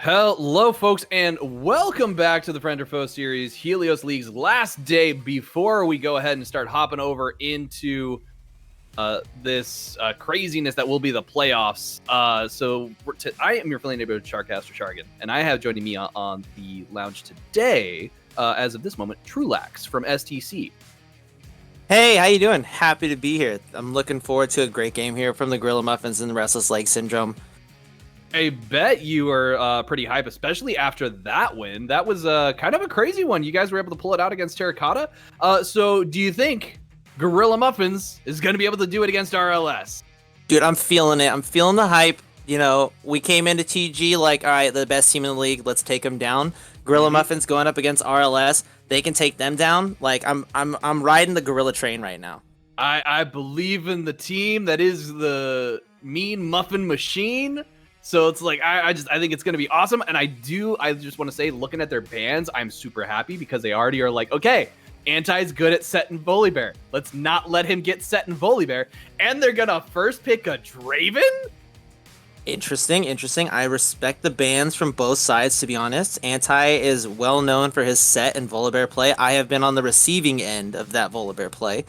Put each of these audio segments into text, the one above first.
Hello, folks, and welcome back to the Friend or Foe series, Helios League's last day before we go ahead and start hopping over into this craziness that will be the playoffs. I am your friendly neighborhood Sharkcaster Shargan, and I have joining me on the lounge today, as of this moment, Trulax from STC. Hey, how you doing? Happy to be here. I'm looking forward to a great game here from the Gorilla Muffins and the Restless Leg Syndrome. I bet you are pretty hype, especially after that win. That was kind of a crazy one. You guys were able to pull it out against Terracotta. So do you think Gorilla Muffins is going to be able to do it against RLS? Dude, I'm feeling it. I'm feeling the hype. You know, we came into TG like, all right, the best team in the league. Let's take them down. Gorilla Muffins going up against RLS. They can take them down. Like, I'm riding the Gorilla train right now. I believe in the team that is the Mean Muffin Machine. So it's like, I think it's going to be awesome. And I just want to say, looking at their bans, I'm super happy because they already are like, okay, Anti's good at set and Volibear. Let's not let him get set and Volibear. And they're going to first pick a Draven? Interesting. I respect the bans from both sides, to be honest. Anti is well known for his set and Volibear play. I have been on the receiving end of that Volibear play.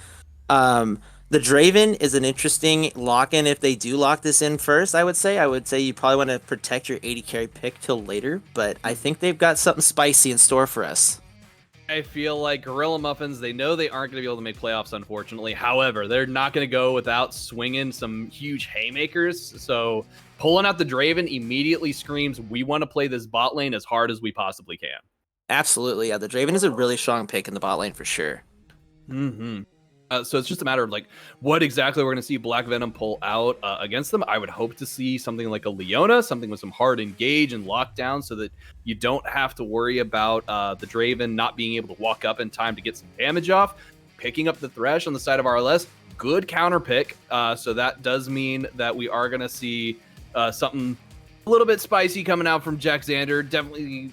The Draven is an interesting lock-in if they do lock this in first, I would say. You probably want to protect your 80 carry pick till later, but I think they've got something spicy in store for us. I feel like Gorilla Muffins, they know they aren't going to be able to make playoffs, unfortunately. However, they're not going to go without swinging some huge haymakers. So pulling out the Draven immediately screams, we want to play this bot lane as hard as we possibly can. Absolutely, yeah. The Draven is a really strong pick in the bot lane for sure. So it's just a matter of like what exactly we're going to see Black Venom pull out against them. I would hope to see something like a Leona, something with some hard engage and lockdown so that you don't have to worry about the Draven not being able to walk up in time to get some damage off. Picking up the Thresh on the side of RLS, good counter pick. So that does mean that we are going to see something a little bit spicy coming out from Jack Xander. Definitely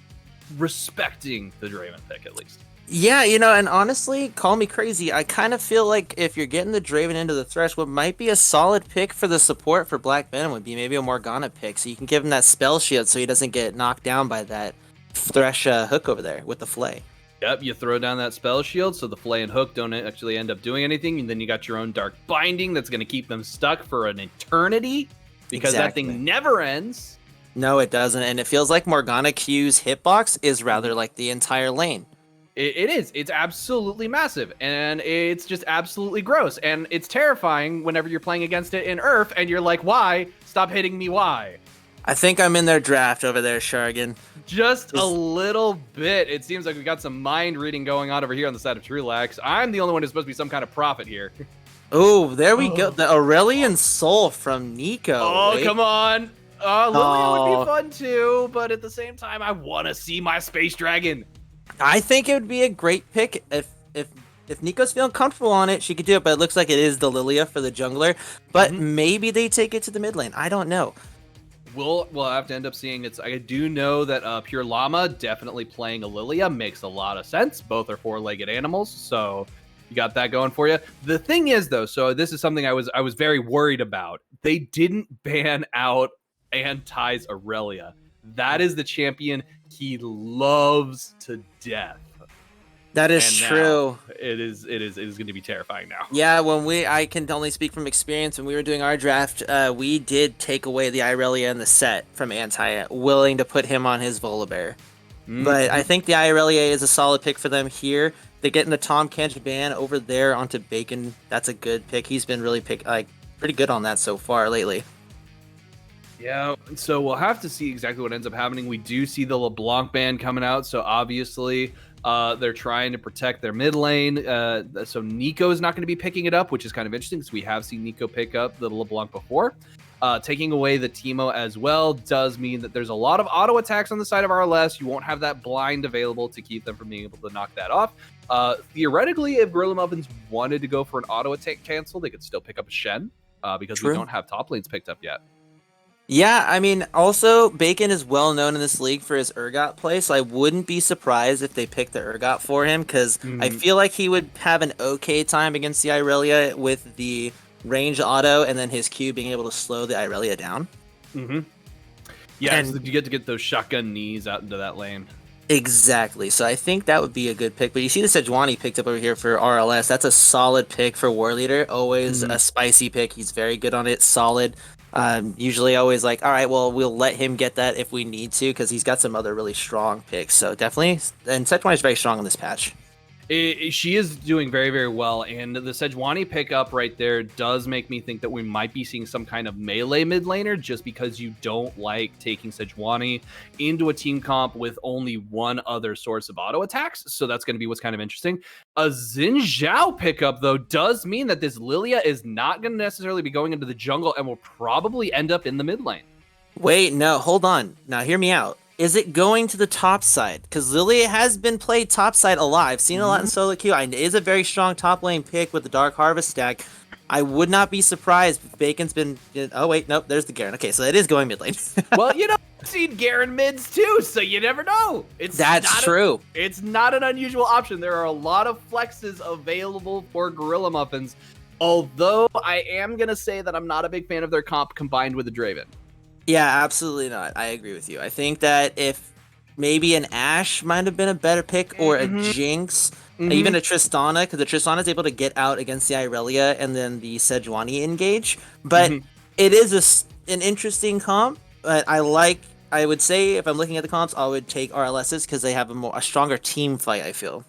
respecting the Draven pick at least. Yeah, and honestly, call me crazy, I kind of feel like if you're getting the Draven into the Thresh, what might be a solid pick for the support for Black Venom would be maybe a Morgana pick, so you can give him that spell shield so he doesn't get knocked down by that Thresh hook over there with the Flay. Yep, you throw down that spell shield so the Flay and Hook don't actually end up doing anything, and then you got your own Dark Binding that's going to keep them stuck for an eternity, because that thing never ends. No, it doesn't, and it feels like Morgana Q's hitbox is rather like the entire lane. It is. It's absolutely massive, and it's just absolutely gross, and it's terrifying whenever you're playing against it in Earth, and you're like, why? Stop hitting me, why? I think I'm in their draft over there, Shargan. Just a little bit. It seems like we've got some mind reading going on over here on the side of Trulax. I'm the only one who's supposed to be some kind of prophet here. Oh, there we go. The Aurelian Soul from Nico. Oh, right? Come on. Lilia would be fun too, but at the same time, I want to see my Space Dragon. I think it would be a great pick if Nico's feeling comfortable on it. She could do it, but it looks like it is the Lilia for the jungler. But maybe they take it to the mid lane. I don't know. We'll have to end up seeing it. I do know that Pure Llama definitely playing a Lilia makes a lot of sense. Both are four-legged animals, so you got that going for you. The thing is, though, so this is something I was very worried about. They didn't ban out Anti's Aurelia. That is the champion he loves to death. That is true. It is going to be terrifying now. Yeah, I can only speak from experience. When we were doing our draft, we did take away the Irelia in the set from Anti, willing to put him on his Volibear. But I think the Irelia is a solid pick for them here. They're getting the Tom Kench ban over there onto Bacon. That's a good pick. He's been really pretty good on that so far lately. Yeah, so we'll have to see exactly what ends up happening. We do see the LeBlanc ban coming out, so obviously they're trying to protect their mid lane. So Nico is not going to be picking it up, which is kind of interesting because we have seen Nico pick up the LeBlanc before. Taking away the Teemo as well does mean that there's a lot of auto attacks on the side of RLS. You won't have that blind available to keep them from being able to knock that off. Theoretically, if Gorilla Muffins wanted to go for an auto attack cancel, they could still pick up a Shen because we don't have top lanes picked up yet. Yeah, I mean, also, Bacon is well known in this league for his Urgot play, so I wouldn't be surprised if they picked the Urgot for him, because I feel like he would have an okay time against the Irelia with the range auto and then his Q being able to slow the Irelia down. Yeah, And so you get to get those shotgun knees out into that lane. exactly. So I think that would be a good pick. But you see the Sejuani picked up over here for RLS. That's a solid pick for War Leader. Always a spicy pick. He's very good on it. Solid. Usually always like, all right, well, we'll let him get that if we need to because he's got some other really strong picks. So definitely. And Sejuani is very strong in this patch. She is doing very, very well, and the Sejuani pickup right there does make me think that we might be seeing some kind of melee mid laner just because you don't like taking Sejuani into a team comp with only one other source of auto attacks, so that's going to be what's kind of interesting. A Xin Zhao pickup, though, does mean that this Lilia is not going to necessarily be going into the jungle and will probably end up in the mid lane. Wait, no, hold on. Now hear me out. Is it going to the top side? Because Lilia has been played top side a lot. I've seen a lot in solo queue. It is a very strong top lane pick with the Dark Harvest stack. I would not be surprised if Bacon's been... Oh, wait, nope, there's the Garen. Okay, so it is going mid lane. Well, you know, I've seen Garen mids too, so you never know. That's true. It's not an unusual option. There are a lot of flexes available for Gorilla Muffins, although I am going to say that I'm not a big fan of their comp combined with the Draven. Yeah, absolutely not. I agree with you. I think that if maybe an Ashe might have been a better pick, or a Jinx, even a Tristana, because the Tristana is able to get out against the Irelia and then the Sejuani engage. But it is an interesting comp. But I would say if I'm looking at the comps, I would take RLSs because they have a stronger team fight, I feel.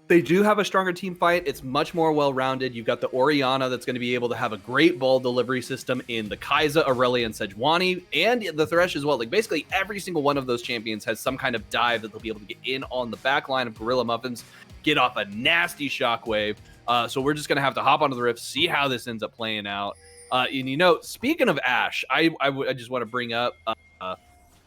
They do have a stronger team fight. It's much more well-rounded. You've got the Orianna that's going to be able to have a great ball delivery system in the Kai'Sa, Aurelia, and Sejuani, and the Thresh as well. Like, basically every single one of those champions has some kind of dive that they'll be able to get in on the back line of Gorilla Muffins, get off a nasty shockwave. So we're just going to have to hop onto the rift, see how this ends up playing out. And, you know, speaking of Ashe, I just want to bring up...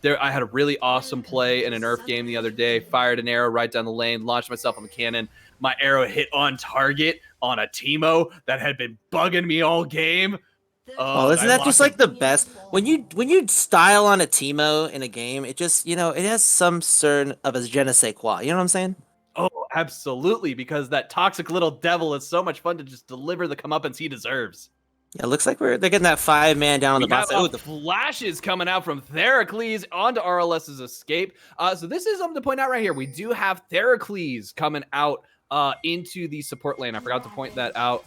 I had a really awesome play in an Earth game the other day. Fired an arrow right down the lane, launched myself on the cannon. My arrow hit on target on a Teemo that had been bugging me all game. Oh, isn't that just like the best? When you style on a Teemo in a game, it just, you know, it has some certain of a je ne sais quoi. You know what I'm saying? Oh, absolutely, because that toxic little devil is so much fun to just deliver the comeuppance he deserves. Yeah, it looks like they're getting that 5-man down on the bot side. Oh, the flashes coming out from Theracles onto RLS's escape. So this is something to point out right here. We do have Theracles coming out into the support lane. I forgot to point that out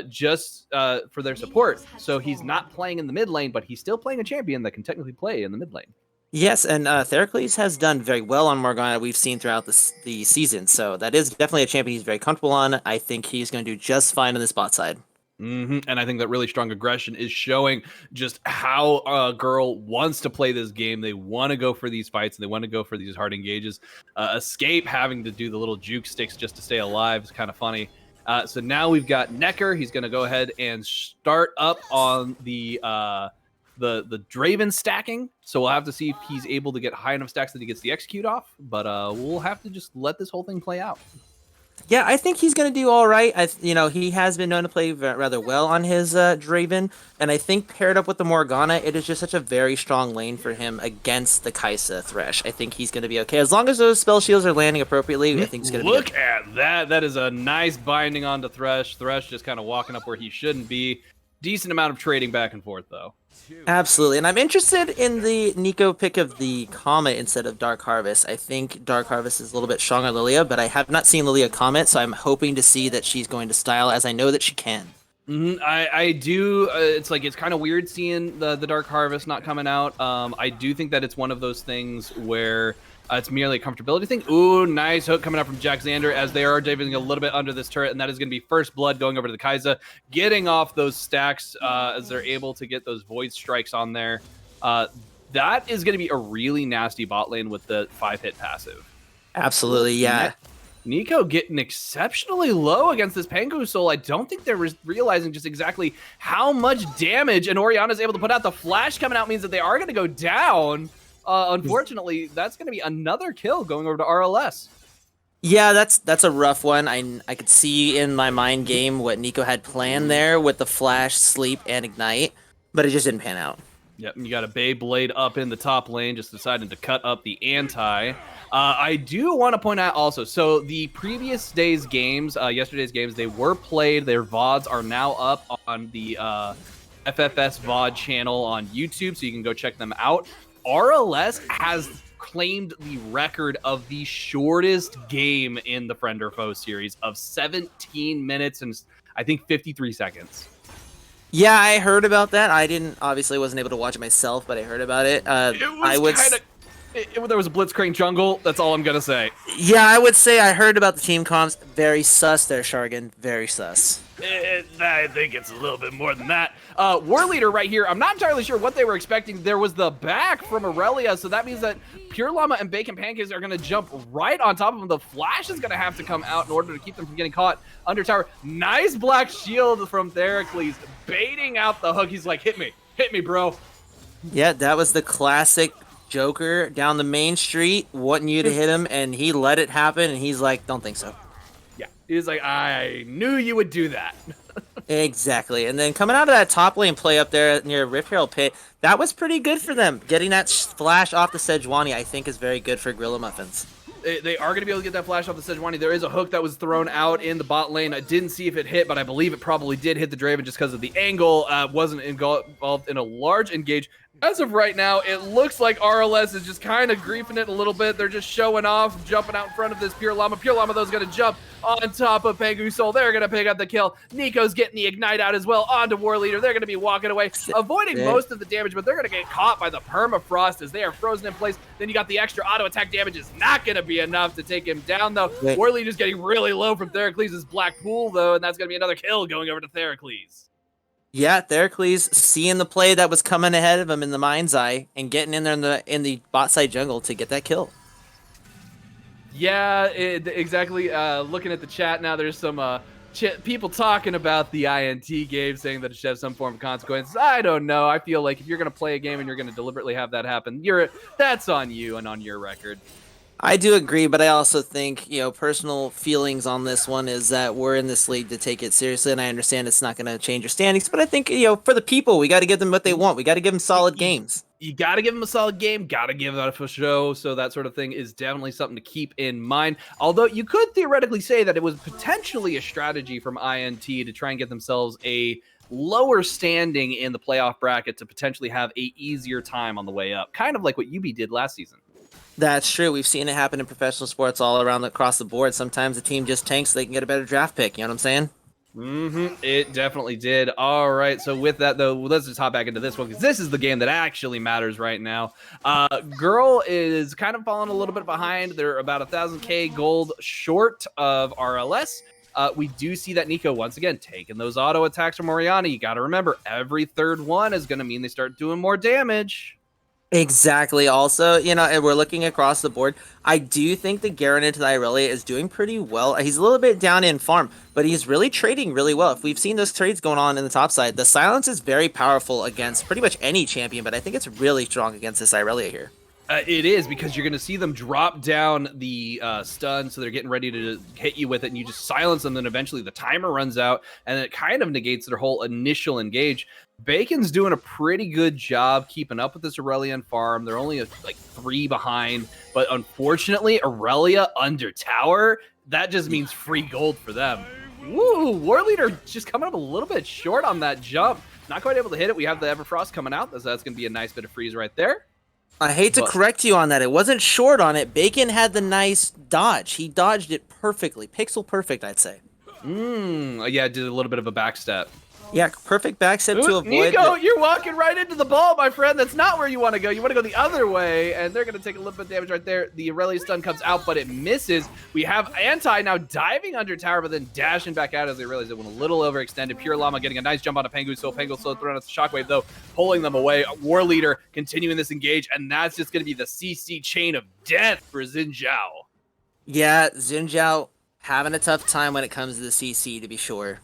just for their support. So he's not playing in the mid lane, but he's still playing a champion that can technically play in the mid lane. Yes, and Theracles has done very well on Morgana. We've seen throughout the season. So that is definitely a champion he's very comfortable on. I think he's going to do just fine on this bot side. And I think that really strong aggression is showing just how GURL wants to play this game. They want to go for these fights, and they want to go for these hard engages. Escape having to do the little juke sticks just to stay alive is kind of funny. So now we've got Necker. He's going to go ahead and start up on the Draven stacking. So we'll have to see if he's able to get high enough stacks that he gets the execute off. But we'll have to just let this whole thing play out. Yeah, I think he's going to do all right. He has been known to play rather well on his Draven, and I think paired up with the Morgana, it is just such a very strong lane for him against the Kai'Sa Thresh. I think he's going to be okay. As long as those spell shields are landing appropriately, I think he's going to be okay. Look at that. That is a nice binding onto Thresh. Thresh just kind of walking up where he shouldn't be. Decent amount of trading back and forth, though. Absolutely, and I'm interested in the Nico pick of the Comet instead of Dark Harvest. I think Dark Harvest is a little bit stronger than Lilia, but I have not seen Lilia Comet, so I'm hoping to see that she's going to style, as I know that she can. I do. It's kind of weird seeing the Dark Harvest not coming out. I do think that it's one of those things where it's merely a comfortability thing. Ooh, nice hook coming out from Jack Xander as they are diving a little bit under this turret, and that is going to be first blood going over to the Kai'Sa, getting off those stacks as they're able to get those void strikes on there. That is going to be a really nasty bot lane with the 5-hit passive. Absolutely, yeah. Nico getting exceptionally low against this Pangu Soul. I don't think they're realizing just exactly how much damage, and Orianna's able to put out. The flash coming out means that they are going to go down. Unfortunately, that's going to be another kill going over to RLS. Yeah, that's a rough one. I could see in my mind game what Nico had planned there with the flash, sleep, and ignite, but it just didn't pan out. Yep, you got a Beyblade up in the top lane, just deciding to cut up the anti. I do want to point out also, so the previous day's games, yesterday's games, they were played. Their VODs are now up on the FFS VOD channel on YouTube, so you can go check them out. RLS has claimed the record of the shortest game in the Friend or Foe series of 17 minutes and I think 53 seconds. Yeah, I heard about that. I obviously wasn't able to watch it myself, but I heard about it. It was kind of, there was a Blitzcrank jungle. That's all I'm going to say. Yeah, I would say I heard about the team comms. Very sus there, Shargan. Very sus. I think it's a little bit more than that. War Leader right here, I'm not entirely sure what they were expecting. There was the back from Aurelia, so that means that Pure Llama and Bacon Pancakes are going to jump right on top of them. The flash is going to have to come out in order to keep them from getting caught under tower. Nice black shield from Theracles, baiting out the hook. He's like, hit me, bro. Yeah, that was the classic Joker down the main street, wanting you to hit him, and he let it happen, and he's like, don't think so. Yeah, he's like, I knew you would do that. Exactly. And then coming out of that top lane play up there near Rip Herald Pit, that was pretty good for them. Getting that flash off the Sejuani, I think, is very good for Gorilla Muffins. They are going to be able to get that flash off the Sejuani. There is a hook that was thrown out in the bot lane. I didn't see if it hit, but I believe it probably did hit the Draven just because of the angle. Wasn't involved in a large engage. As of right now, it looks like RLS is just kind of griefing it a little bit. They're just showing off, jumping out in front of this Pure Llama. Pure Llama, though, is going to jump on top of Pengu Soul. They're going to pick up the kill. Nico's getting the Ignite out as well onto War Leader. They're going to be walking away, avoiding most of the damage, but they're going to get caught by the Permafrost as they are frozen in place. Then you got the extra auto attack damage. Is not going to be enough to take him down, though. War Leader's getting really low from Theracles' Black Pool, though, and that's going to be another kill going over to Theracles. Yeah, Theracles seeing the play that was coming ahead of him in the mind's eye and getting in there in the bot side jungle to get that kill. Yeah, exactly. Looking at the chat now, there's some people talking about the INT game, saying that it should have some form of consequences. I don't know. I feel like if you're going to play a game and you're going to deliberately have that happen, that's on you and on your record. I do agree, but I also think, personal feelings on this one is that we're in this league to take it seriously, and I understand it's not going to change your standings, but I think, for the people, we got to give them what they want. We got to give them solid games. You got to give them a solid game, got to give that a show, so that sort of thing is definitely something to keep in mind. Although you could theoretically say that it was potentially a strategy from INT to try and get themselves a lower standing in the playoff bracket to potentially have a easier time on the way up, kind of like what UB did last season. That's true. We've seen it happen in professional sports all around across the board. Sometimes the team just tanks so they can get a better draft pick. You know what I'm saying? It definitely did. All right. So with that, though, let's just hop back into this one because this is the game that actually matters right now. GURL is kind of falling a little bit behind. They're about 1,000K gold short of RLS. We do see that Nico, once again, taking those auto attacks from Oriana. You got to remember, every third one is going to mean they start doing more damage. Exactly. Also, and we're looking across the board. I do think the Garen into the Irelia is doing pretty well. He's a little bit down in farm, but he's really trading really well. If we've seen those trades going on in the top side, the silence is very powerful against pretty much any champion, but I think it's really strong against this Irelia here. It is, because you're going to see them drop down the stun, so they're getting ready to hit you with it, and you just silence them, then eventually the timer runs out, and it kind of negates their whole initial engage. Bacon's doing a pretty good job keeping up with this Aurelian farm. They're only like 3 behind, but unfortunately, Aurelia under tower, that just means free gold for them. Woo! War Leader just coming up a little bit short on that jump. Not quite able to hit it. We have the Everfrost coming out, so that's going to be a nice bit of freeze right there. I hate to correct you on that. It wasn't short on it. Bacon had the nice dodge. He dodged it perfectly. Pixel perfect, I'd say. Yeah, did a little bit of a backstep. Yeah, perfect backstep to avoid. Nico, you're walking right into the ball, my friend. That's not where you want to go. You want to go the other way, and they're going to take a little bit of damage right there. The Aurelia stun comes out, but it misses. We have Anti now diving under tower, but then dashing back out as they realize it went a little overextended. Pure Llama getting a nice jump on a Pengu Soul. Pengu Soul throwing out the shockwave, though, pulling them away. War Leader continuing this engage, and that's just going to be the CC chain of death for Xin Zhao. Yeah, Xin Zhao having a tough time when it comes to the CC, to be sure.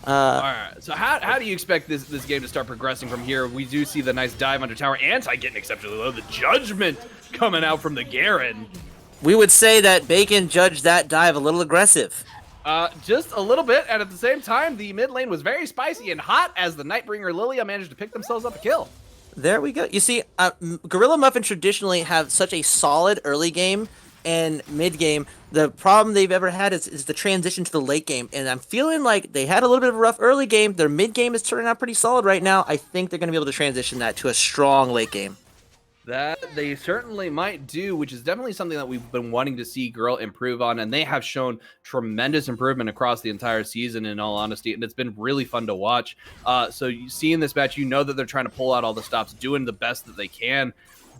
All right, so how do you expect this game to start progressing from here? We do see the nice dive under tower. Anti getting exceptionally low. The judgment coming out from the Garen. We would say that Bacon judged that dive a little aggressive. Just a little bit, and at the same time, the mid lane was very spicy and hot as the Nightbringer Lilia managed to pick themselves up a kill. There we go. You see, Gorilla Muffin traditionally have such a solid early game and mid game. The problem they've ever had is the transition to the late game, and I'm feeling like they had a little bit of a rough early game. Their mid game is turning out pretty solid right now. I think they're going to be able to transition that to a strong late game. That they certainly might do, which is definitely something that we've been wanting to see GURL improve on, and they have shown tremendous improvement across the entire season, in all honesty, and it's been really fun to watch. So you see in this match, you know that they're trying to pull out all the stops, doing the best that they can.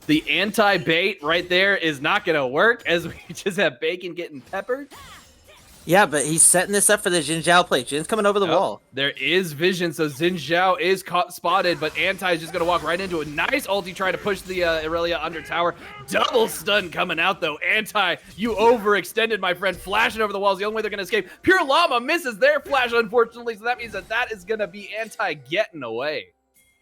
The anti-bait right there is not going to work, as we just have Bacon getting peppered. Yeah, but he's setting this up for the Xin Zhao play. Jin's coming over the wall. There is vision, so Xin Zhao is spotted, but Anti is just going to walk right into it. Nice ulti try to push the Irelia under tower. Double stun coming out, though. Anti, you overextended, my friend. Flashing over the walls, the only way they're going to escape. Pure Llama misses their flash, unfortunately, so that means that is going to be Anti getting away.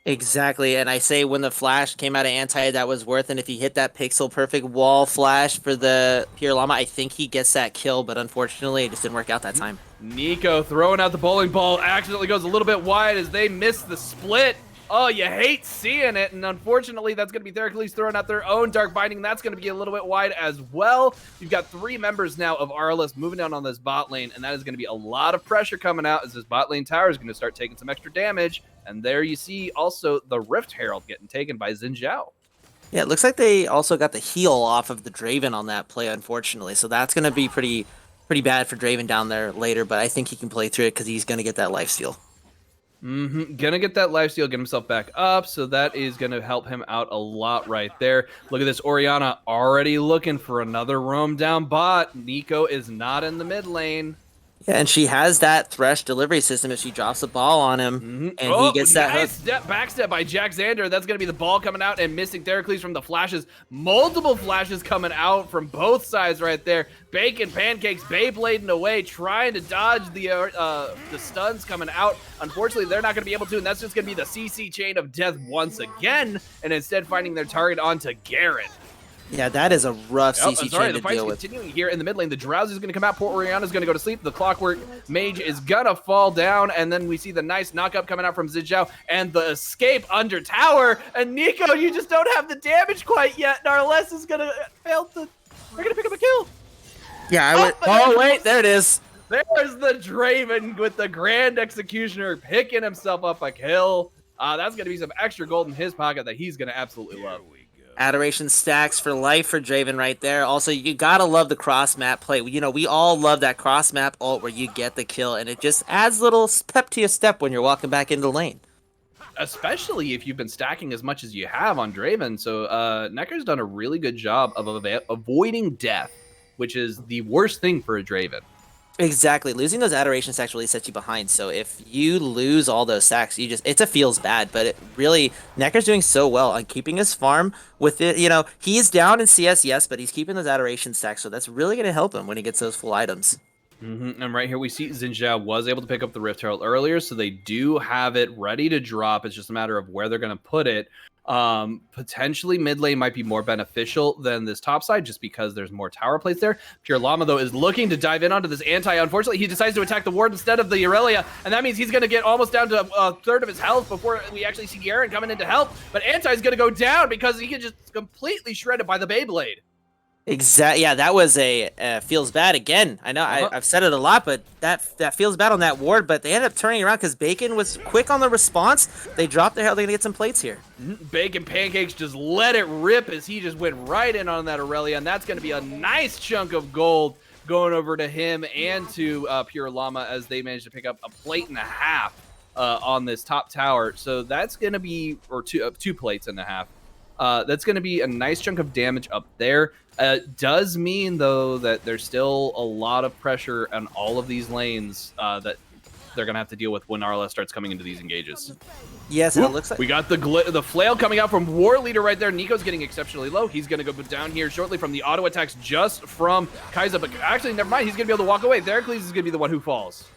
Exactly, and I say when the flash came out of Anti, that was worth it. And if he hit that pixel perfect wall flash for the Pure Llama, I think he gets that kill, but unfortunately, it just didn't work out that time. Nico throwing out the bowling ball, accidentally goes a little bit wide as they miss the split. Oh, you hate seeing it, and unfortunately, that's going to be Theracles throwing out their own Dark Binding. That's going to be a little bit wide as well. You've got 3 members now of RLS moving down on this bot lane, and that is going to be a lot of pressure coming out as this bot lane tower is going to start taking some extra damage. And there you see also the Rift Herald getting taken by Xin Zhao. Yeah, it looks like they also got the heal off of the Draven on that play, unfortunately. So that's going to be pretty bad for Draven down there later, but I think he can play through it because he's going to get that lifesteal. Gonna get that lifesteal, get himself back up, so that is gonna help him out a lot right there. Look at this, Orianna already looking for another roam down bot. Nico is not in the mid lane. Yeah, and she has that Thresh delivery system if she drops the ball on him, and he gets that hook. Backstep by Jack Xander. That's going to be the ball coming out and missing Theracles from the flashes. Multiple flashes coming out from both sides right there. Bacon Pancakes Beyblading away, trying to dodge the stuns coming out. Unfortunately, they're not going to be able to, and that's just going to be the CC chain of death once again, and instead finding their target onto Garrett. Yeah, that is a rough CC chain to the fight's deal with. continuing here in the mid lane. The Drowsy is going to come out. Poor Orianna is going to go to sleep. The Clockwork Mage is going to fall down. And then we see the nice knockup coming out from Xin Zhao and the escape under tower. And Nico, you just don't have the damage quite yet. And RLS is going to fail to... They're going to pick up a kill. Yeah, oh, wait, there it is. There's the Draven with the Grand Executioner picking himself up a kill. That's going to be some extra gold in his pocket that he's going to absolutely love. Adoration stacks for life for Draven right there. Also, you gotta love the cross map play. You know, we all love that cross map ult where you get the kill, and it just adds a little pep to your step when you're walking back into the lane. Especially if you've been stacking as much as you have on Draven. So Neckar's done a really good job of avoiding death, which is the worst thing for a Draven. Exactly. Losing those adoration stacks really sets you behind. So if you lose all those stacks, it feels bad. But it really, Neckar's doing so well on keeping his farm with it. You know, he's down in CS, yes, but he's keeping those adoration stacks. So that's really going to help him when he gets those full items. And right here we see Xin Zhao was able to pick up the Rift Herald earlier, so they do have it ready to drop. It's just a matter of where they're going to put it. Potentially mid lane might be more beneficial than this top side just because there's more tower plates there. Pure Llama, though, is looking to dive in onto this anti. Unfortunately, he decides to attack the ward instead of the Irelia, and that means he's going to get almost down to a third of his health before we actually see Garen coming in to help. But anti is going to go down because he can just completely shredded by the Beyblade. Exactly. Yeah, that was a feels bad again. I know I've said it a lot, but that feels bad on that ward. But they ended up turning around because Bacon was quick on the response. They dropped their health. They're gonna get some plates here. Bacon Pancakes just let it rip as he just went right in on that Aurelia, and that's gonna be a nice chunk of gold going over to him and to Pure Llama as they managed to pick up a plate and a half on this top tower. So that's gonna be two plates and a half. That's going to be a nice chunk of damage up there. Does mean, though, that there's still a lot of pressure on all of these lanes that they're going to have to deal with when RLS starts coming into these engages. Yes, and it looks like... We got the flail coming out from War Leader right there. Nico's getting exceptionally low. He's going to go down here shortly from the auto attacks just from Kai'Sa. But actually, never mind. He's going to be able to walk away. Theracles is going to be the one who falls.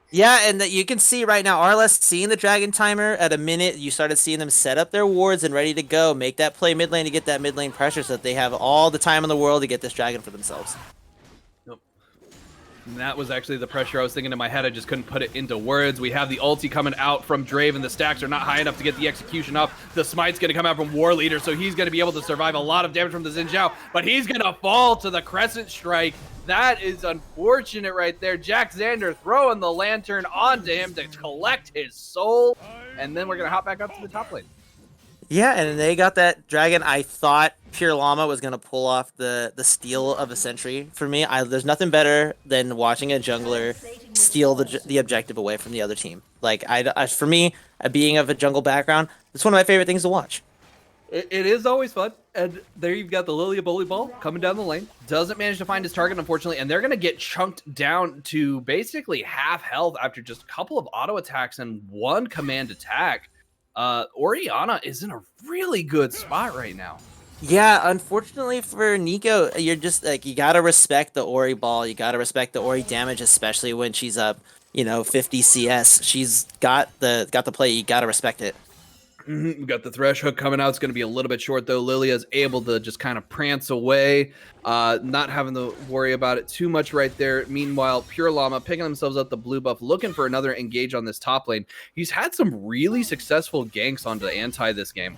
Yeah, and you can see right now, RLS seeing the Dragon Timer at a minute. You started seeing them set up their wards and ready to go. Make that play mid lane to get that mid lane pressure so that they have all the time in the world to get this Dragon for themselves. And that was actually the pressure I was thinking in my head. I just couldn't put it into words. We have the ulti coming out from Draven. The stacks are not high enough to get the execution up. The smite's going to come out from War Leader, so he's going to be able to survive a lot of damage from the Xin Zhao, but he's going to fall to the Crescent Strike. That is unfortunate right there. Jack Xander throwing the lantern onto him to collect his soul, and then we're going to hop back up to the top lane. Yeah, and they got that dragon. I thought Pure Llama was going to pull off the steal of a century for me. There's nothing better than watching a jungler steal the objective away from the other team. Like, for me, being of a jungle background, it's one of my favorite things to watch. It is always fun. And there you've got the Lilia Bully Ball coming down the lane. Doesn't manage to find his target, unfortunately, and they're going to get chunked down to basically half health after just a couple of auto attacks and one command attack. Orianna is in a really good spot right now. Yeah, unfortunately for Nico, you're just like, you gotta respect the Ori ball. You gotta respect the Ori damage, especially when she's up, 50 CS. She's got the play. You gotta respect it. We got the Thresh hook coming out. It's going to be a little bit short, though. Lilia's able to just kind of prance away, not having to worry about it too much right there. Meanwhile, Pure Llama picking themselves up the blue buff, looking for another engage on this top lane. He's had some really successful ganks onto Anti this game.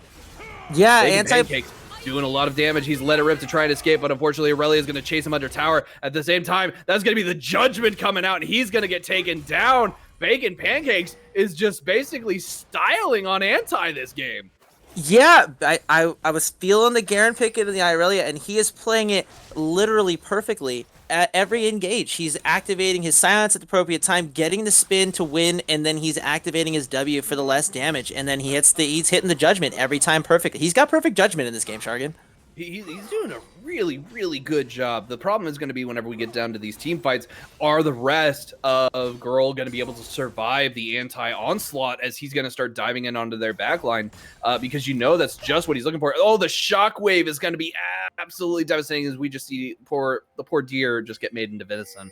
Yeah, Pancakes doing a lot of damage. He's let it rip to try and escape, but unfortunately, Aurelia is going to chase him under tower. At the same time, that's going to be the Judgment coming out, and he's going to get taken down. Bacon Pancakes is just basically styling on Anti this game. Yeah, I was feeling the Garen pick into the Irelia, and he is playing it literally perfectly. At every engage, he's activating his silence at the appropriate time, getting the spin to win, and then he's activating his W for the less damage, and then he's hitting the Judgment every time perfectly. He's got perfect Judgment in this game, Shargan. He's doing a really, really good job. The problem is going to be whenever we get down to these team fights, are the rest of GURL going to be able to survive the anti-onslaught as he's going to start diving in onto their backline? Because that's just what he's looking for. Oh, the shockwave is going to be absolutely devastating as we just see the poor deer just get made into venison.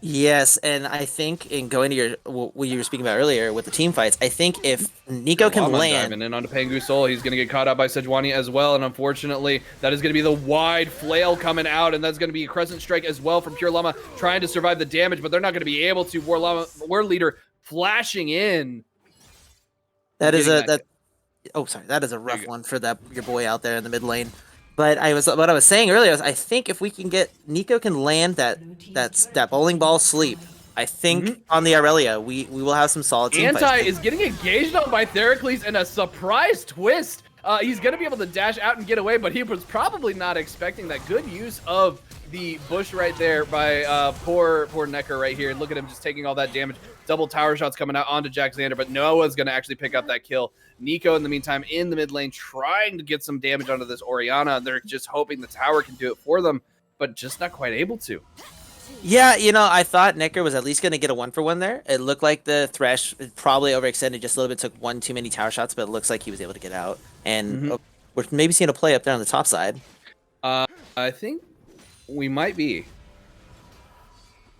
Yes, and I think in going to what you were speaking about earlier with the team fights, I think if Nico can land... Diving in onto Pengu Soul, he's going to get caught out by Sejuani as well, and unfortunately, that is going to be the wide flail coming out, and that's going to be a Crescent Strike as well from Pure Llama, trying to survive the damage, but they're not going to be able to. War Leader flashing in. That is a rough one for your boy out there in the mid lane. But what I was saying earlier is I think if we can get Nico can land that bowling ball sleep, I think on the Irelia we will have some solid team Anti fights. is getting engaged on by Theracles in a surprise twist. He's going to be able to dash out and get away, but he was probably not expecting that. Good use of the bush right there by poor Necker right here. Look at him just taking all that damage. Double tower shots coming out onto Jack Xander, but Noah's going to actually pick up that kill. Nico, in the meantime, in the mid lane, trying to get some damage onto this Orianna. They're just hoping the tower can do it for them, but just not quite able to. Yeah, I thought Necker was at least going to get a 1-for-1 there. It looked like the Thresh probably overextended just a little bit, took one too many tower shots, but it looks like he was able to get out. And we're maybe seeing a play up there on the top side. I think we might be.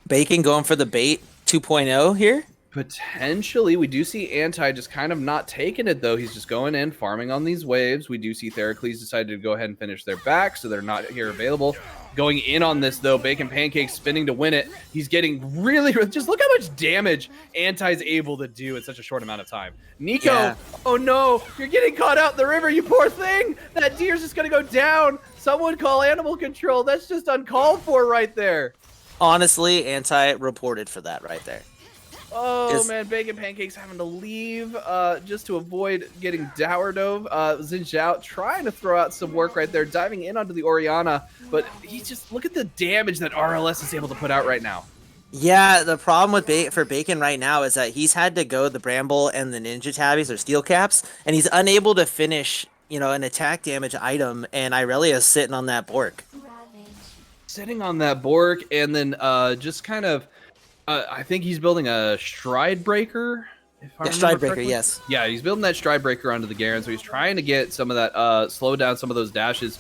Bacon going for the bait 2.0 here? Potentially. We do see Anti just kind of not taking it, though. He's just going in, farming on these waves. We do see Theracles decided to go ahead and finish their back, so they're not here available. Going in on this, though, Bacon Pancake spinning to win it. He's getting really... Just look how much damage Anti's able to do in such a short amount of time. Nico, Oh no, you're getting caught out in the river, you poor thing! That deer's just going to go down! Someone call animal control. That's just uncalled for right there. Honestly, Anti reported for that right there. Oh man, Bacon Pancake's having to leave just to avoid getting dower dove. Xin Zhao trying to throw out some work right there, diving in onto the Orianna, but look at the damage that RLS is able to put out right now. Yeah, the problem for Bacon right now is that he's had to go the Bramble and the Ninja Tabbies or Steel Caps, and he's unable to finish, an attack damage item, and Irelia is sitting on that Bork. Sitting on that Bork, and then just kind of... I think he's building a Stride Breaker. Stride Breaker, yes. Yeah, he's building that Stride Breaker onto the Garen, so he's trying to get some of that, slow down some of those dashes.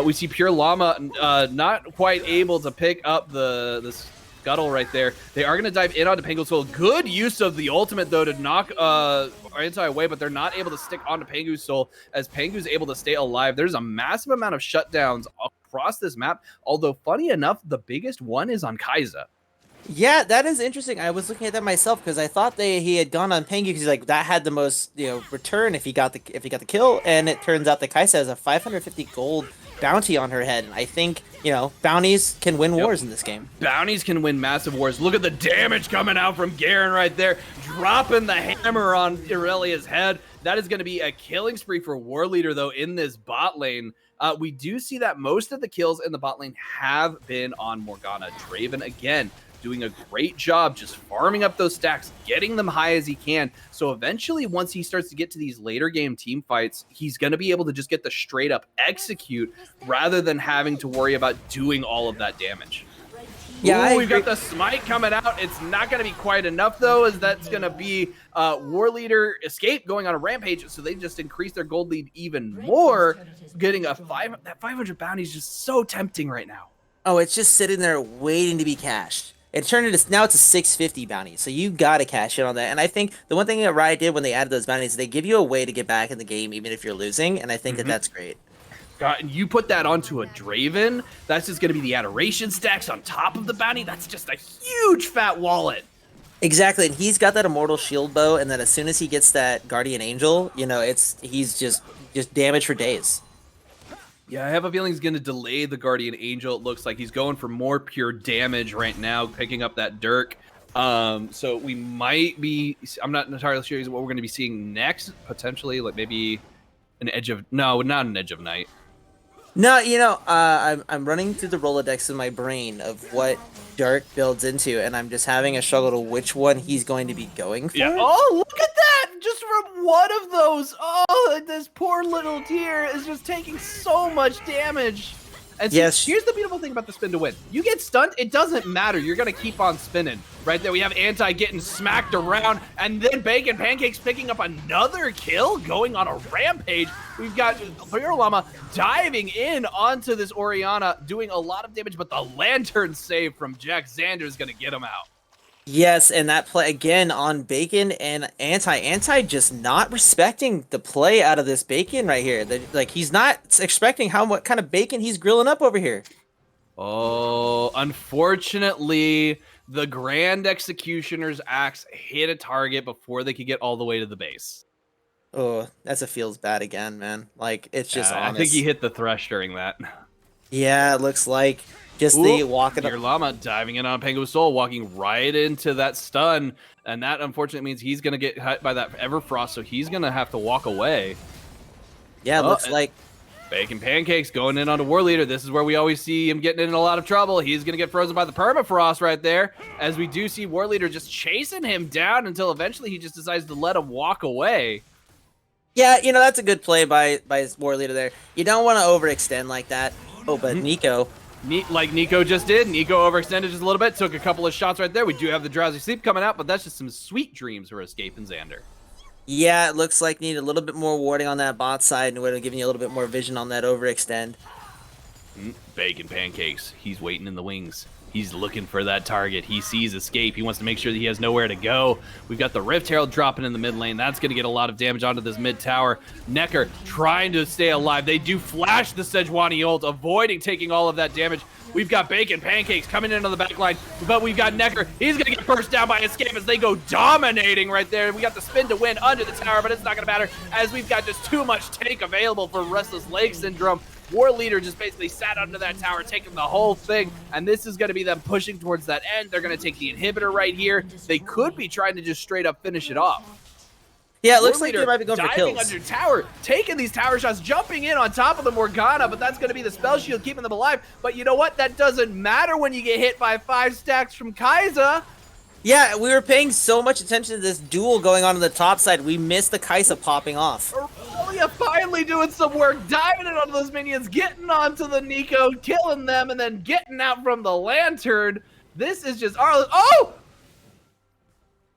We see Pure Llama not quite able to pick up the Scuttle right there. They are going to dive in onto Pengu's Soul. Good use of the ultimate, though, to knock Anti away, but they're not able to stick onto Pengu's Soul as Pengu's able to stay alive. There's a massive amount of shutdowns across this map, although, funny enough, the biggest one is on Kai'Sa. Yeah, that is interesting. I was looking at that myself because I thought he had gone on Pengu because like that had the most return if he got the kill, and it turns out that Kaisa has a 550 gold bounty on her head, and I think bounties can win Yep. wars in this game. Bounties can win massive wars. Look at the damage coming out from Garen right there, dropping the hammer on Irelia's head. That is going to be a killing spree for War Leader, though, in this bot lane. We do see that most of the kills in the bot lane have been on Morgana. Draven, again, doing a great job just farming up those stacks, getting them high as he can. So eventually, once he starts to get to these later game team fights, he's going to be able to just get the straight up execute rather than having to worry about doing all of that damage. Yeah, we've got the smite coming out. It's not going to be quite enough, though, as that's going to be War Leader escape going on a rampage. So they just increase their gold lead even more, getting that 500 bounty is just so tempting right now. Oh, it's just sitting there waiting to be cashed. It turned into now it's a 650 bounty, so you gotta cash in on that. And I think the one thing that Riot did when they added those bounties, they give you a way to get back in the game even if you're losing, and I think that's great. And you put that onto a Draven, that's just going to be the adoration stacks on top of the bounty. That's just a huge fat wallet. Exactly, and he's got that immortal shield bow, and then as soon as he gets that guardian angel, he's just damage for days. Yeah, I have a feeling he's going to delay the Guardian Angel. It looks like he's going for more pure damage right now, picking up that Dirk. So we might be, I'm not entirely sure what we're going to be seeing next, potentially, like maybe an Edge of, no, not an Edge of Night. No, I'm running through the Rolodex in my brain of what Dirk builds into, and I'm just having a struggle to which one he's going to be going for. Yeah. Oh, look at that! Just from one of those. Oh, this poor little deer is just taking so much damage. And see, Yes. Here's the beautiful thing about the spin to win. You get stunned, it doesn't matter. You're going to keep on spinning. Right there, we have Anti getting smacked around, and then Bacon Pancakes picking up another kill, going on a rampage. We've got Pure Llama diving in onto this Orianna, doing a lot of damage, but the Lantern save from Jack Xander is going to get him out. Yes, and that play again on Bacon and Anti just not respecting the play out of this Bacon right here. Like he's not expecting what kind of bacon he's grilling up over here. Oh, unfortunately, the Grand Executioner's axe hit a target before they could get all the way to the base. Oh, that's a feels bad again, man. Like it's just honest. I think he hit the thresh during that. Yeah, it looks like just the walking Your Llama diving in on Pengu's Soul, walking right into that stun, and that unfortunately means he's gonna get hit by that Everfrost, so he's gonna have to walk away. Yeah, it looks like Bacon Pancakes going in onto War Leader. This is where we always see him getting in a lot of trouble. He's going to get frozen by the Permafrost right there, as we do see War Leader just chasing him down until eventually he just decides to let him walk away. Yeah, that's a good play by his War Leader there. You don't want to overextend like that. Oh, but Nico. Like Nico just did. Nico overextended just a little bit, took a couple of shots right there. We do have the Drowsy Sleep coming out, but that's just some sweet dreams for escaping Xander. Yeah, it looks like you need a little bit more warding on that bot side, and we're giving you a little bit more vision on that overextend. Bacon Pancakes. He's waiting in the wings. He's looking for that target. He sees escape. He wants to make sure that he has nowhere to go. We've got the Rift Herald dropping in the mid lane. That's going to get a lot of damage onto this mid tower. Necker trying to stay alive. They do flash the Sejuani ult, avoiding taking all of that damage. We've got Bacon Pancakes coming in on the back line, but we've got Necker. He's going to get burst down by Escape as they go dominating right there. We got the spin to win under the tower, but it's not going to matter as we've got just too much tank available for Restless Lake Syndrome. War Leader just basically sat under that tower, taking the whole thing, and this is going to be them pushing towards that end. They're going to take the inhibitor right here. They could be trying to just straight up finish it off. Yeah, it looks like they might be going for kills. Diving under tower, taking these tower shots, jumping in on top of the Morgana, but that's going to be the spell shield keeping them alive. But you know what? That doesn't matter when you get hit by 5 stacks from Kai'Sa. Yeah, we were paying so much attention to this duel going on the top side, we missed the Kai'Sa popping off. Aurelia finally doing some work, diving in onto those minions, getting onto the Nico, killing them, and then getting out from the Lantern. This is just RLS. Oh!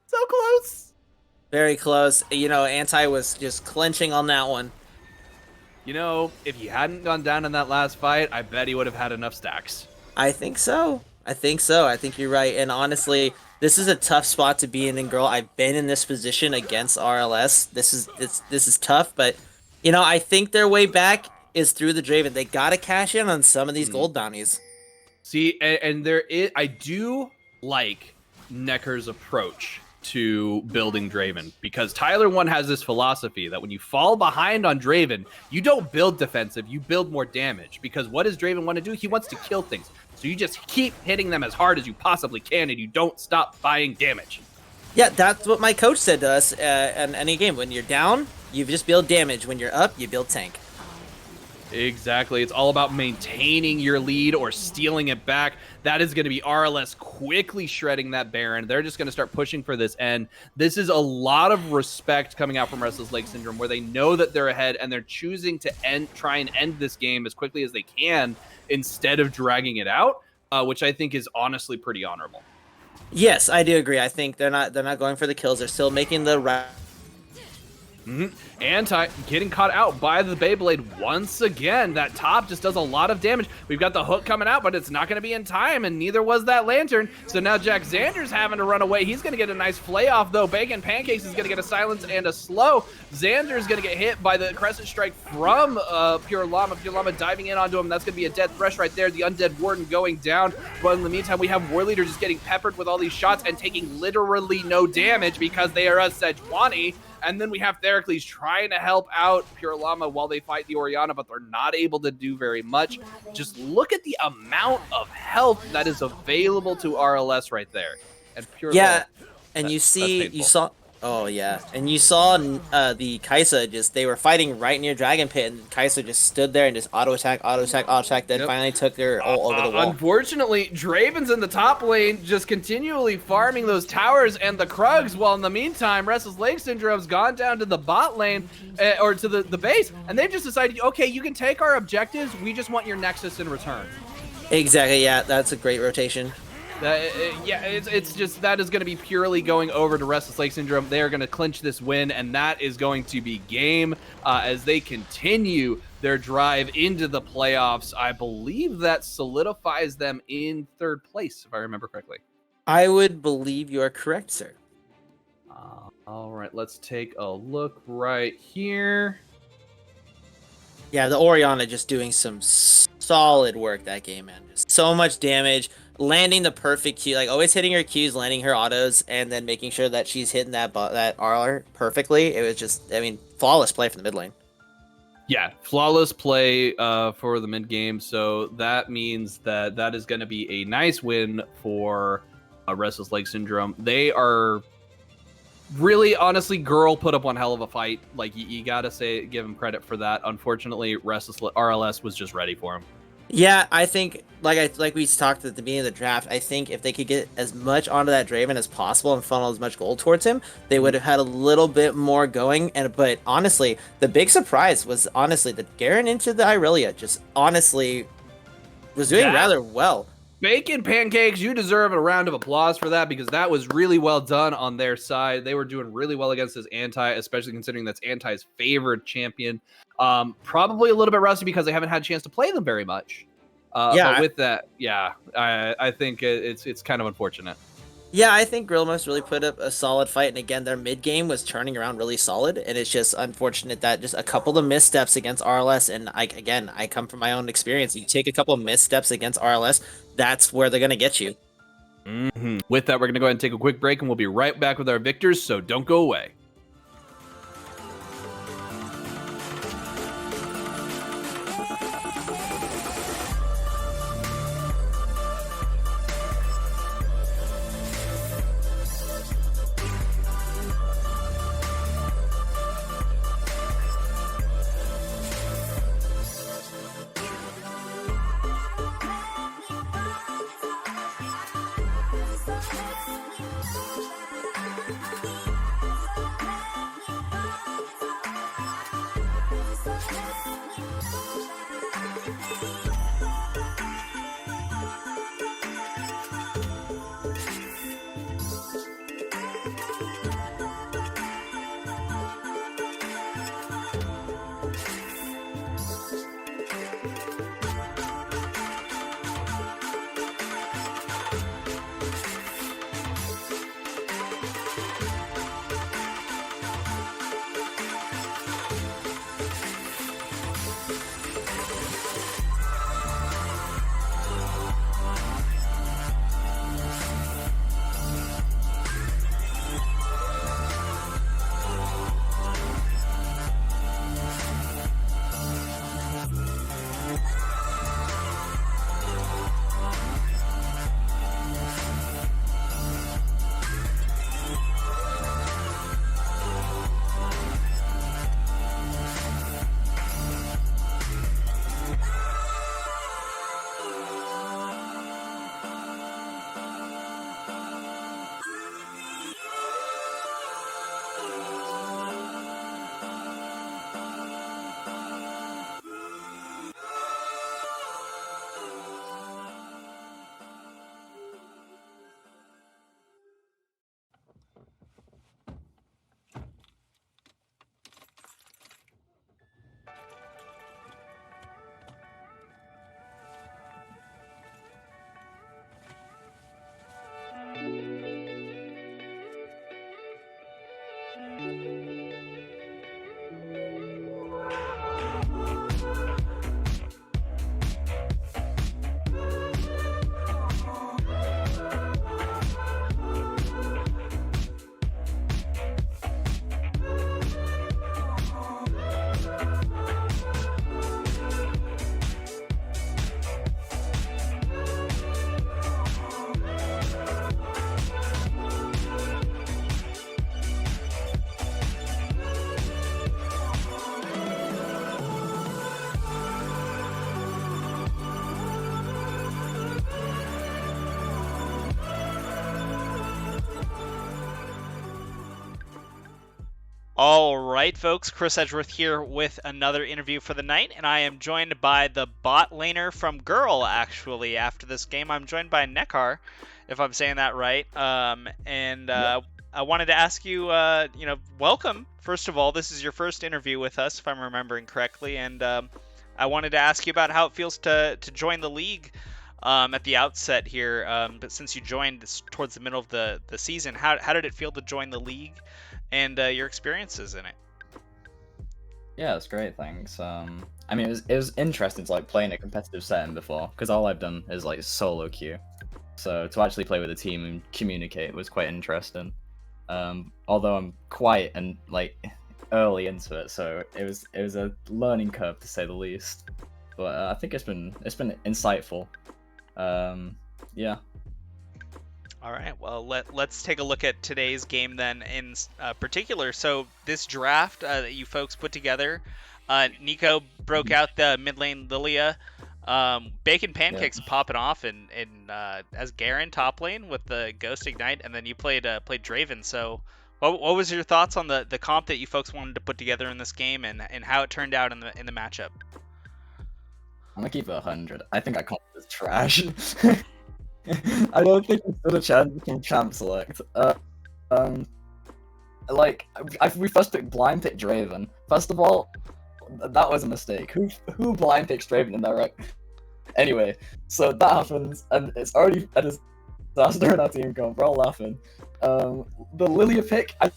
So close. Very close. Anti was just clenching on that one. If he hadn't gone down in that last fight, I bet he would have had enough stacks. I think so. I think you're right. And honestly, this is a tough spot to be in GURL. I've been in this position against RLS. This is tough, but I think their way back is through the Draven. They gotta cash in on some of these gold bounties. See, and there is, I do like Necker's approach to building Draven, because Tyler 1 has this philosophy that when you fall behind on Draven, you don't build defensive, you build more damage. Because what does Draven want to do? He wants to kill things. So you just keep hitting them as hard as you possibly can, and you don't stop buying damage. Yeah, that's what my coach said to us in any game. When you're down, you just build damage. When you're up, you build tank. Exactly. It's all about maintaining your lead or stealing it back. That is going to be RLS quickly shredding that Baron. They're just going to start pushing for this end. This is a lot of respect coming out from Restless Lake Syndrome, where they know that they're ahead and they're choosing to try and end this game as quickly as they can instead of dragging it out, which I think is honestly pretty honorable. Yes, I do agree. I think they're not going for the kills. They're still making the right. Anti getting caught out by the Beyblade once again. That top just does a lot of damage. We've got the hook coming out, but it's not going to be in time, and neither was that lantern. So now Jack Xander's having to run away. He's going to get a nice flay off, though. Bacon Pancakes is going to get a silence and a slow. Xander's going to get hit by the Crescent Strike from Pure Llama. Pure Llama diving in onto him. That's going to be a dead thresh right there. The Undead Warden going down. But in the meantime, we have War Leader just getting peppered with all these shots and taking literally no damage because they are a Sejuani. And then we have Theracles trying to help out Pure Llama while they fight the Orianna, but they're not able to do very much. Just look at the amount of health that is available to RLS right there. And Pure Llama, and you saw. Oh yeah, and you saw the Kaisa they were fighting right near Dragon Pit, and Kaisa just stood there and just auto attack, then finally took her all over the wall. Unfortunately, Draven's in the top lane, just continually farming those towers and the Krugs, while in the meantime, Restless Lake Syndrome's gone down to the bot lane, or to the base, and they've just decided, okay, you can take our objectives, we just want your Nexus in return. Exactly, yeah, that's a great rotation. It's just that is going to be purely going over to Restless Lake Syndrome. They are going to clinch this win, and that is going to be game as they continue their drive into the playoffs. I believe that solidifies them in third place, if I remember correctly. I would believe you are correct, sir. All right, let's take a look right here. Yeah, the Orianna just doing some solid work that game, man. Just so much damage. Landing the perfect Q, like always hitting her Qs, landing her autos, and then making sure that she's hitting that RR perfectly. It was just, I mean, flawless play from the mid lane. Yeah, flawless play for the mid game. So that means that is going to be a nice win for Restless Lake Syndrome. They are really, honestly, GURL put up one hell of a fight. Like you gotta give him credit for that. Unfortunately, RLS was just ready for him. Yeah, I think like we talked at the beginning of the draft, I think if they could get as much onto that Draven as possible and funnel as much gold towards him, they would have had a little bit more going. But honestly, the big surprise was the Garen into the Irelia just honestly was doing rather well. Bacon Pancakes, you deserve a round of applause for that, because that was really well done on their side. They were doing really well against this Anti, especially considering that's Anti's favorite champion. Probably a little bit rusty because they haven't had a chance to play them very much. But with that, I think it's kind of unfortunate. Yeah, I think GURL must really put up a solid fight, and again, their mid game was turning around really solid, and it's just unfortunate that just a couple of missteps against RLS, and I come from my own experience. You take a couple of missteps against RLS, that's where they're going to get you. With that, we're going to go ahead and take a quick break, and we'll be right back with our victors, so don't go away. All right, folks. Chris Edgeworth here with another interview for the night, and I am joined by the bot laner from GURL. Actually, after this game, I'm joined by Nekar, if I'm saying that right. Yep. I wanted to ask you, welcome. First of all, this is your first interview with us, if I'm remembering correctly, and I wanted to ask you about how it feels to join the league. At the outset here, but since you joined towards the middle of the season, how did it feel to join the league, and your experiences in it? Yeah, it's great, thanks. I mean, it was interesting to like play in a competitive setting before, because all I've done is like solo queue. So to actually play with a team and communicate was quite interesting. Although I'm quite and like early into it, so it was a learning curve to say the least. But I think it's been insightful. Yeah. All right, well, let's take a look at today's game then in particular. So this draft that you folks put together, Nico broke out the mid lane Lilia, Bacon Pancakes popping off in as Garen top lane with the Ghost Ignite, and then you played Draven. So what was your thoughts on the comp that you folks wanted to put together in this game, and how it turned out in the matchup? I'm gonna keep it 100. I think I called this trash. I don't think we stood a chance from champ select. Like we first blind picked Draven. First of all, that was a mistake. Who blind picks Draven in that right? Anyway, so that happens, and it's already a disaster in our team comp. We're all laughing. The Lilia pick, I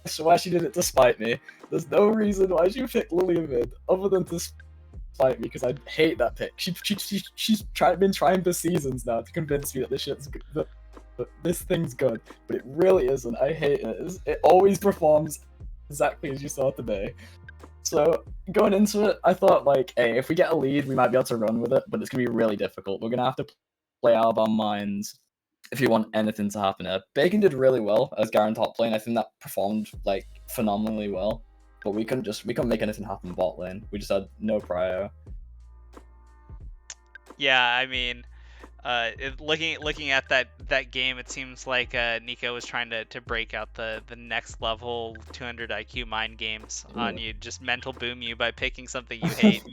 swear she did it to spite me. There's no reason why she picked Lilia mid other than to spite me, because I hate that pick. She's been trying for seasons now to convince me that this shit's good, that this thing's good, but it really isn't. I hate it. It always performs exactly as you saw today. So going into it, I thought like, hey, if we get a lead, we might be able to run with it, but it's gonna be really difficult. We're gonna have to play out of our minds if you want anything to happen here. Bacon did really well as Garen top lane. I think that performed like phenomenally well. But we couldn't make anything happen bot lane. We just had no prio. Yeah, I mean, looking at that game, it seems like Nico was trying to break out the next level 200 IQ mind games on you, just mental boom you by picking something you hate.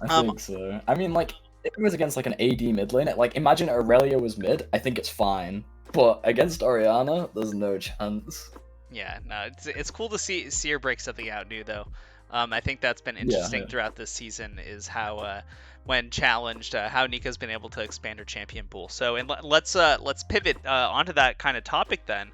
I think so. I mean, like, if it was against like an AD mid lane, like imagine Aurelia was mid, I think it's fine. But against Orianna, there's no chance. Yeah, no, it's cool to see her break something out new though. I think that's been interesting throughout this season, is how when challenged, how Nika's been able to expand her champion pool. So, and let's pivot onto that kind of topic then.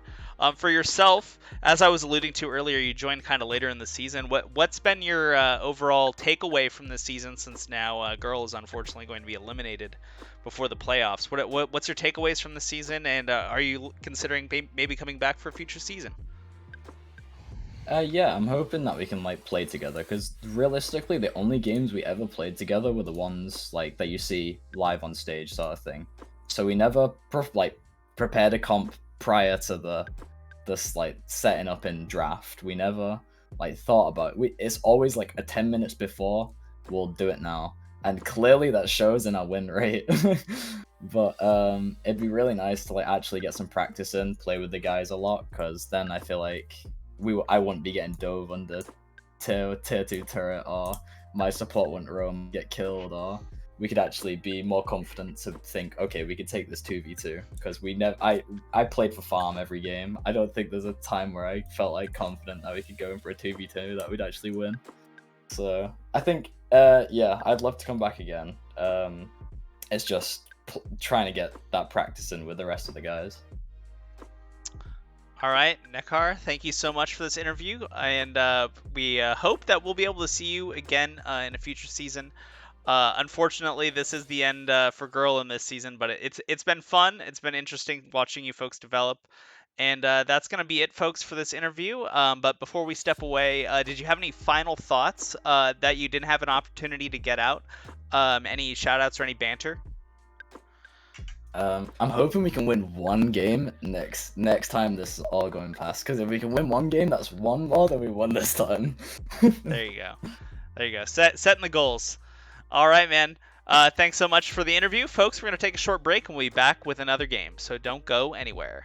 For yourself, as I was alluding to earlier, you joined kind of later in the season. What's been your overall takeaway from this season, since now GURL is unfortunately going to be eliminated before the playoffs? What's your takeaways from the season, and are you considering maybe coming back for a future season? Yeah, I'm hoping that we can like play together, because realistically, the only games we ever played together were the ones like that you see live on stage, sort of thing. So we never prepared a comp prior to this like setting up in draft. We never like thought about it. It's always like a 10 minutes before we'll do it now, and clearly that shows in our win rate. But it'd be really nice to like actually get some practice in, play with the guys a lot, because then I feel like I wouldn't be getting dove under tier 2 turret, or my support wouldn't roam, get killed, or we could actually be more confident to think, okay, we could take this 2v2, because I played for farm every game. I don't think there's a time where I felt like confident that we could go in for a 2v2 that we'd actually win. So I think yeah, I'd love to come back again. It's just trying to get that practice in with the rest of the guys. All right, Nekar, thank you so much for this interview, and we hope that we'll be able to see you again in a future season. Unfortunately, this is the end for GURL in this season, but it's been fun. It's been interesting watching you folks develop, and that's going to be it, folks, for this interview. But before we step away, did you have any final thoughts that you didn't have an opportunity to get out? Any shout-outs or any banter? I'm hoping we can win one game next time this is all going past, because if we can win one game, that's one more than we won this time. There you go. Setting the goals. All right, man. Thanks so much for the interview, folks. We're going to take a short break and we'll be back with another game, so don't go anywhere.